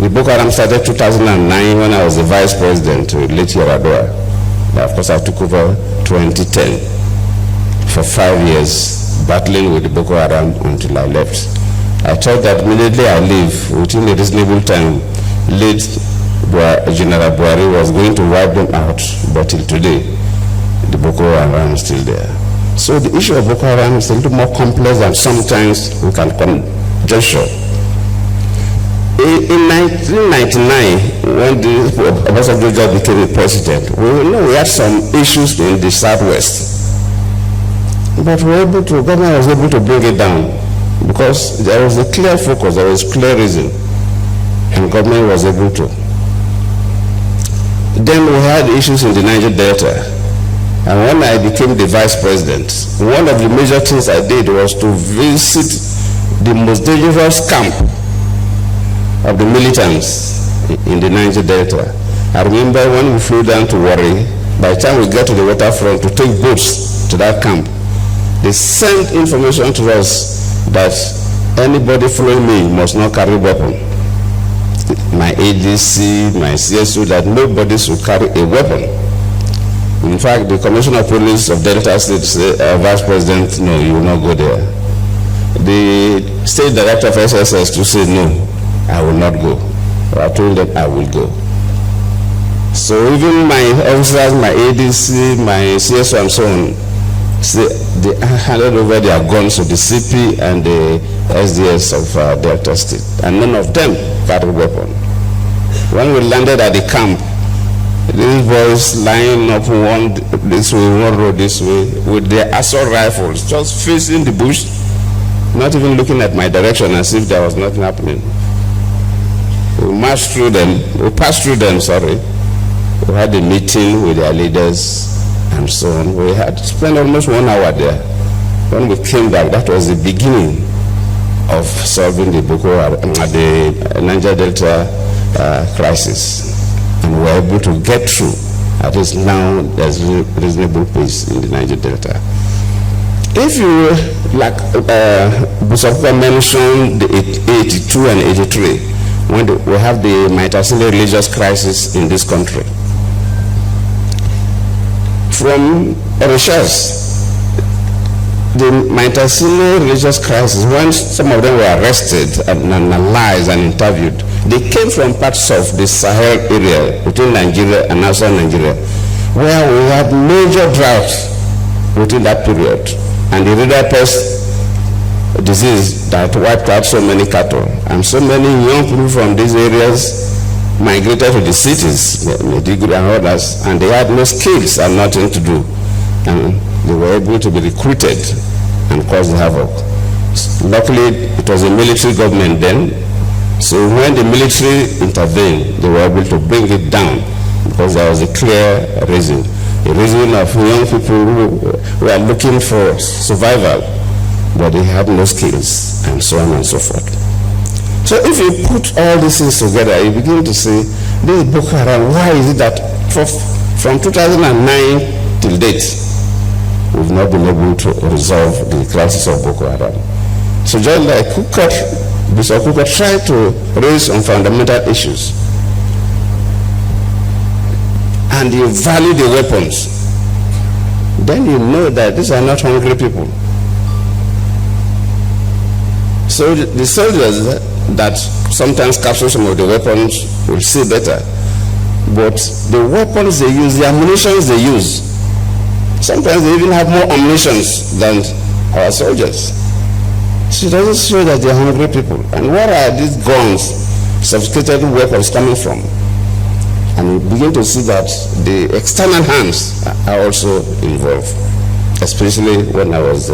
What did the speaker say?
The Boko Haram started 2009 when I was the vice president to late Yaradua. Of course, I took over 2010 for 5 years, battling with the Boko Haram until I left. I thought that immediately I leave, within a reasonable time, late General Buhari was going to wipe them out, but till today, the Boko Haram is still there. So the issue of Boko Haram is a little more complex than sometimes we can conjecture. In 1999, when Obasanjo became a president, we had some issues in the Southwest. But government was able to bring it down because there was a clear focus, there was clear reason, and government was able to. Then we had issues in the Niger Delta, and when I became the vice president, one of the major things I did was to visit the most dangerous camp of the militants in the Niger Delta. I remember when we flew down to Warri, by the time we get to the waterfront to take boats to that camp, they sent information to us that anybody following me must not carry weapon. My ADC, my CSO, that nobody should carry a weapon. In fact, the Commissioner of Police of Delta State said, Vice President, no, you will not go there. The State Director of SSS to say, no, I will not go. I told them I will go. So even my officers, my ADC, my CSO and so on, they handed over their guns to the CP and the SDS of Delta State, and none of them carried weapon. When we landed at the camp, these boys lying up one this way, one road this way, with their assault rifles, just facing the bush, not even looking at my direction as if there was nothing happening. We marched through them, we passed through them, sorry. We had a meeting with their leaders and so on. We had spent almost 1 hour there. When we came back, that was the beginning of solving the Boko Haram, the Niger Delta crisis. And we were able to get through. At least now there's reasonable peace in the Niger Delta. If you, like Busakuka mentioned, the 82 and 83, when we have the Maitasile religious crisis in this country. From research, the Maitasile religious crisis, when some of them were arrested and analyzed and interviewed, they came from parts of the Sahel area between Nigeria and outside Nigeria, where we had major droughts within that period, and the river pest disease that wiped out so many cattle, and so many young people from these areas migrated to the cities, Maiduguri and others, and they had no skills and nothing to do, and they were able to be recruited and cause havoc. Luckily, it was a military government then, so when the military intervened, they were able to bring it down because there was a clear reason. A reason of young people who are looking for survival, but they have no skills, and so on and so forth. So if you put all these things together, you begin to say, this Boko Haram, why is it that from 2009 till date, we've not been able to resolve the crisis of Boko Haram? So just like Bishop Kuka tried to raise some fundamental issues, and you value the weapons, then you know that these are not hungry people. So the soldiers that sometimes capture some of the weapons will see better, but the weapons they use, the ammunitions they use, sometimes they even have more ammunitions than our soldiers. So it doesn't show that they're hungry people. And where are these guns, sophisticated weapons coming from? And we begin to see that the external hands are also involved, especially when I was